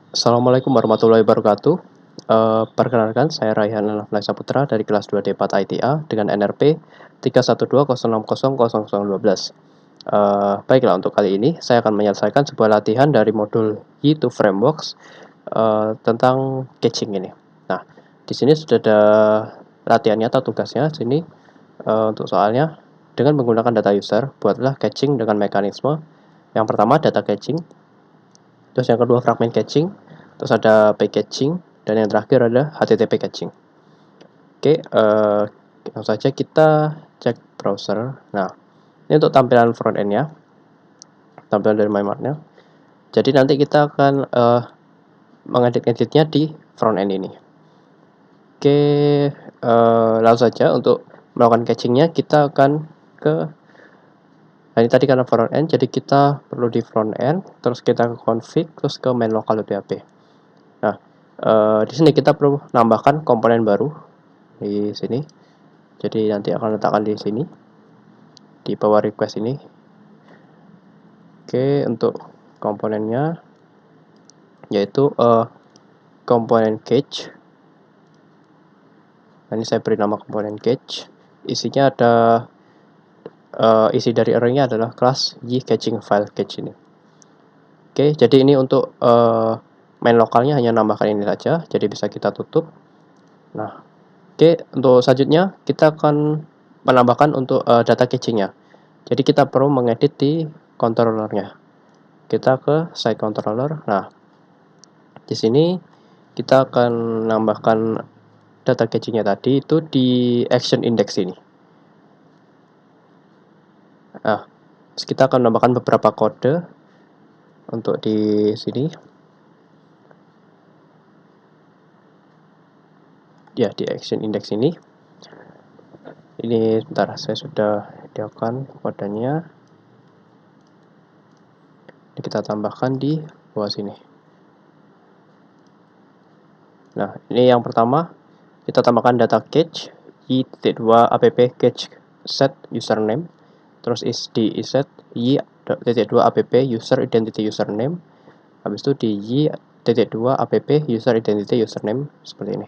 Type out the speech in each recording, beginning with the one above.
Assalamualaikum warahmatullahi wabarakatuh. Perkenalkan saya Raihan Alaflay Saputra dari kelas 2 D4 ITA dengan NRP 31206000012. Baiklah, untuk kali ini saya akan menyelesaikan sebuah latihan dari modul Y2 Frameworks tentang caching ini. Nah, di sini sudah ada latihannya atau tugasnya. Sini untuk soalnya, dengan menggunakan data user, buatlah caching dengan mekanisme. Yang pertama data caching, terus yang kedua fragment caching, terus ada packaging, dan yang terakhir ada HTTP caching. Oke, langsung saja kita cek browser. Nah, ini untuk tampilan front end-nya, tampilan dari MyMart-nya. Jadi nanti kita akan mengedit-editnya di front end ini. Oke, langsung saja untuk melakukan caching-nya kita akan ke ini tadi karena front end, jadi kita perlu di front end, terus kita ke config, terus ke main local php. Nah, di sini kita perlu nambahkan komponen baru di sini. Jadi nanti akan letakkan di sini di bawah request ini. Oke, untuk komponennya yaitu komponen catch. Nah, ini saya beri nama komponen catch. Isinya ada isi dari array-nya adalah kelas yCatchingFileCatch ini. Oke, jadi ini untuk main lokalnya hanya nambahkan ini saja, jadi bisa kita tutup. Nah, oke, untuk selanjutnya kita akan menambahkan untuk data caching-nya. Jadi kita perlu mengedit di controllernya. Kita ke site controller. Nah, di sini kita akan menambahkan data caching-nya tadi itu di action index ini. Nah, kita akan menambahkan beberapa kode untuk di sini. Ya, di action index ini. Ini sebentar, saya sudah sediakan kodenya. Ini kita tambahkan di bawah sini. Nah, ini yang pertama kita tambahkan data catch y.2 app catch set username, terus di set y.2 app user identity username, habis itu di y.2 app user identity username seperti ini.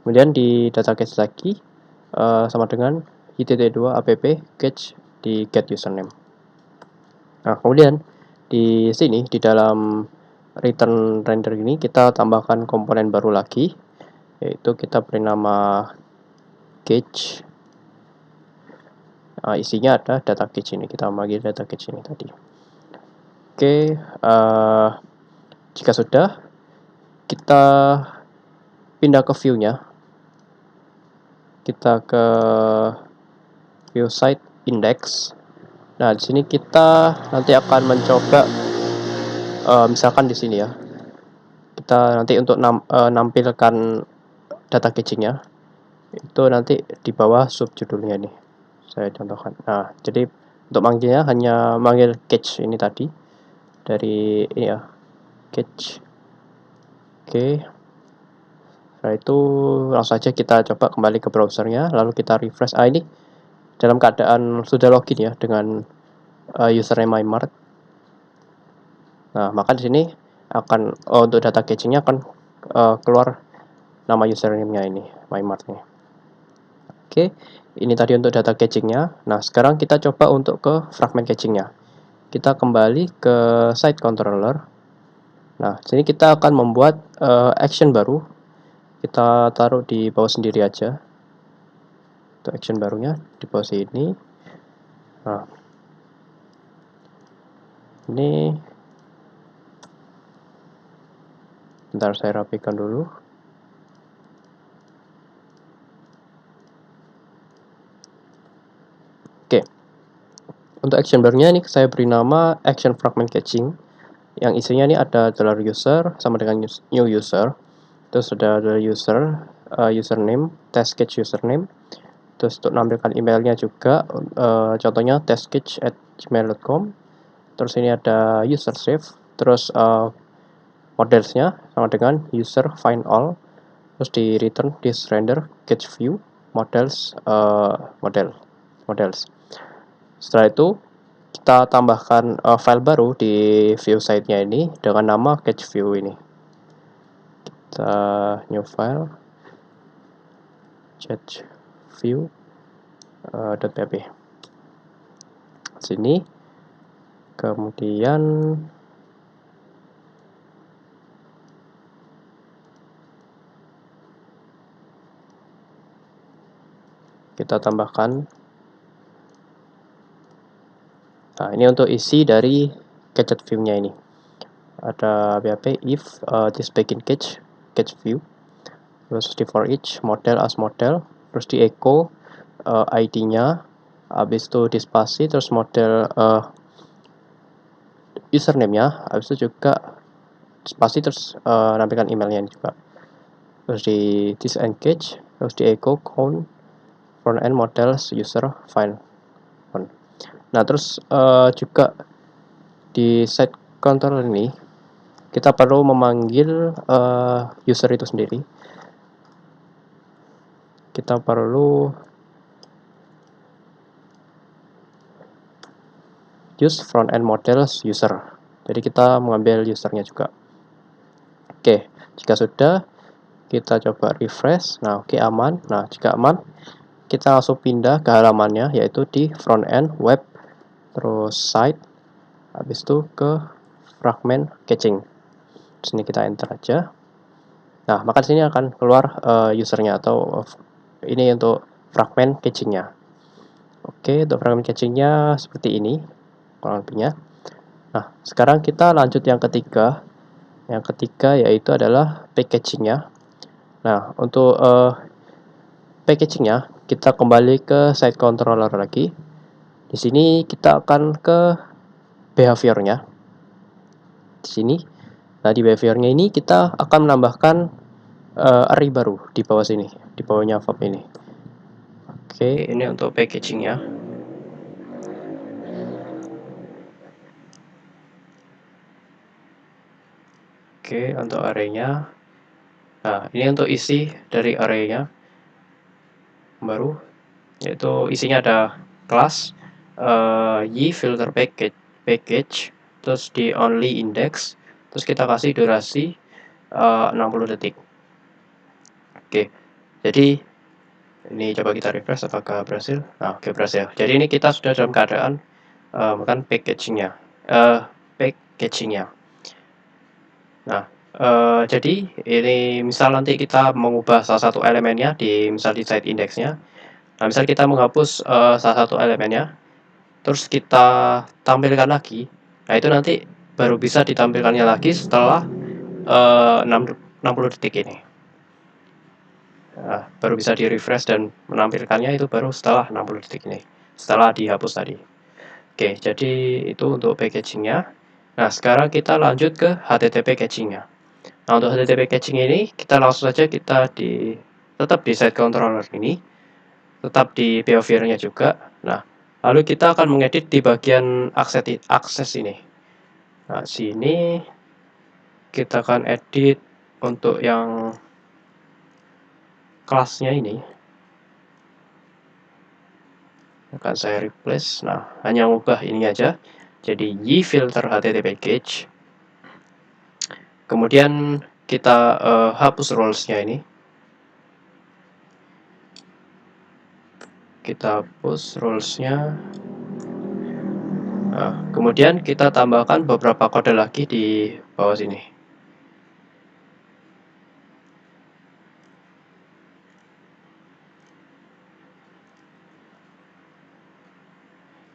Kemudian di data catch lagi sama dengan y.2 app catch di get username. Nah, kemudian di sini di dalam return render ini kita tambahkan komponen baru lagi, yaitu kita beri nama catch. Isinya ada data catch ini, kita panggil data catch ini tadi. Oke, jika sudah, kita pindah ke view-nya. Kita ke view site index. Nah, di sini kita nanti akan mencoba misalkan di sini ya. Kita nanti untuk nampilkan data caching-nya itu nanti di bawah subjudulnya nih. Saya contohkan. Nah, jadi untuk manggilnya hanya manggil catch ini tadi dari ini ya, catch. Oke. Setelah itu langsung saja kita coba kembali ke browsernya, lalu kita refresh. Ini dalam keadaan sudah login ya dengan username MyMart. Nah, maka di sini akan untuk data caching-nya akan keluar nama username-nya ini, MyMart-nya. Oke, ini tadi untuk data caching-nya. Nah, sekarang kita coba untuk ke fragment caching-nya. Kita kembali ke site controller. Nah, sini kita akan membuat action baru. Kita taruh di bawah sendiri aja. Untuk action barunya di bawah sini. Nah, ini bentar saya rapikan dulu. Oke, untuk action barunya ini saya beri nama action fragment caching. Yang isinya ini ada $user sama dengan new user. Terus ada user, username, test catch username. Terus untuk menampilkan emailnya juga, contohnya testcatch@gmail.com. Terus ini ada user save. Terus modelsnya sama dengan user find all. Terus di return this render catch view models models. Setelah itu kita tambahkan file baru di view site-nya ini dengan nama catch view ini. kita new file chat view .php sini, kemudian kita tambahkan. Nah, ini untuk isi dari gadget view-nya ini. Ada PHP if this begin catch view, terus di for each model as model, terus di echo ID-nya, habis itu di spasi, terus model username-nya, habis itu juga spasi, terus nampilkan emailnya juga. Terus di disengage, terus di echo count front end models user file. Nah, terus juga di set controller ini kita perlu memanggil user itu sendiri. Kita perlu use front end models user. Jadi kita mengambil usernya juga. Oke, jika sudah kita coba refresh. Nah, oke, aman. Nah, jika aman, kita langsung pindah ke halamannya, yaitu di front end web, terus site, habis itu ke fragment caching. Di sini kita enter aja. Nah, maka sini akan keluar usernya, atau ini untuk fragment cachingnya. Oke, untuk fragment cachingnya seperti ini kurang lebihnya. Nah, sekarang kita lanjut yang ketiga. Yang ketiga yaitu adalah packagingnya. Nah, untuk packagingnya kita kembali ke site controller lagi. Di sini kita akan ke behaviornya. Di sini, nah di behaviornya ini kita akan menambahkan array baru di bawah sini, di bawahnya verb ini. Oke, ini untuk packagingnya. Oke, untuk arraynya. Nah, ini untuk isi dari arraynya baru, yaitu isinya ada kelas y filter package, terus di only index, terus kita kasih durasi 60 detik. Oke, jadi ini coba kita refresh apakah berhasil. Nah, oke, berhasil. Jadi ini kita sudah dalam keadaan bukan packagingnya. Nah, jadi ini misal nanti kita mengubah salah satu elemennya misal di site indexnya. Nah, misal kita menghapus salah satu elemennya, terus kita tampilkan lagi. Nah, itu nanti baru bisa ditampilkannya lagi setelah 60 detik ini. Nah, baru bisa di refresh dan menampilkannya itu baru setelah 60 detik ini, setelah dihapus tadi. Oke, jadi itu untuk packagingnya. Nah, sekarang kita lanjut ke HTTP cachingnya. Nah, untuk HTTP caching ini kita langsung saja tetap di site controller ini, tetap di behaviornya juga. Nah, lalu kita akan mengedit di bagian akses ini. Nah, sini kita akan edit untuk yang kelasnya ini. Akan saya replace. Nah, hanya mengubah ini aja. Jadi y filter HTTP package. Kemudian kita hapus roles-nya ini. Kita hapus roles-nya. Nah, kemudian kita tambahkan beberapa kode lagi di bawah sini.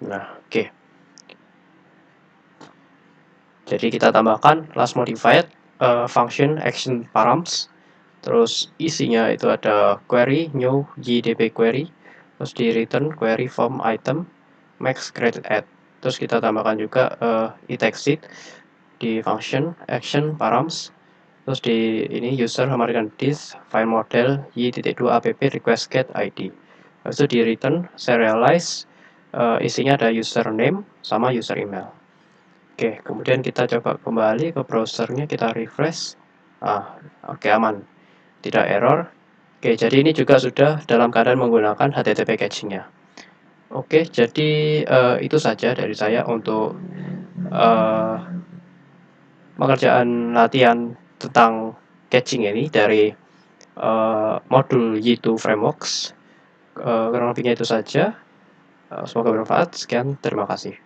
Nah, oke. Jadi kita tambahkan last modified function action params. Terus isinya itu ada query new jdb query, terus di return query form item max created add. Terus kita tambahkan juga itexit di function action params. Terus di ini user memberikan this file model y.2 app request get id. Terus di return serialize, isinya ada username sama user email. Oke, kemudian kita coba kembali ke browsernya, kita refresh. Oke, aman, tidak error. Oke, jadi ini juga sudah dalam keadaan menggunakan HTTP cachingnya. Oke, jadi itu saja dari saya untuk pengerjaan latihan tentang catching ini dari modul Y2 Frameworks. Kurang lebihnya itu saja. Semoga bermanfaat. Sekian, terima kasih.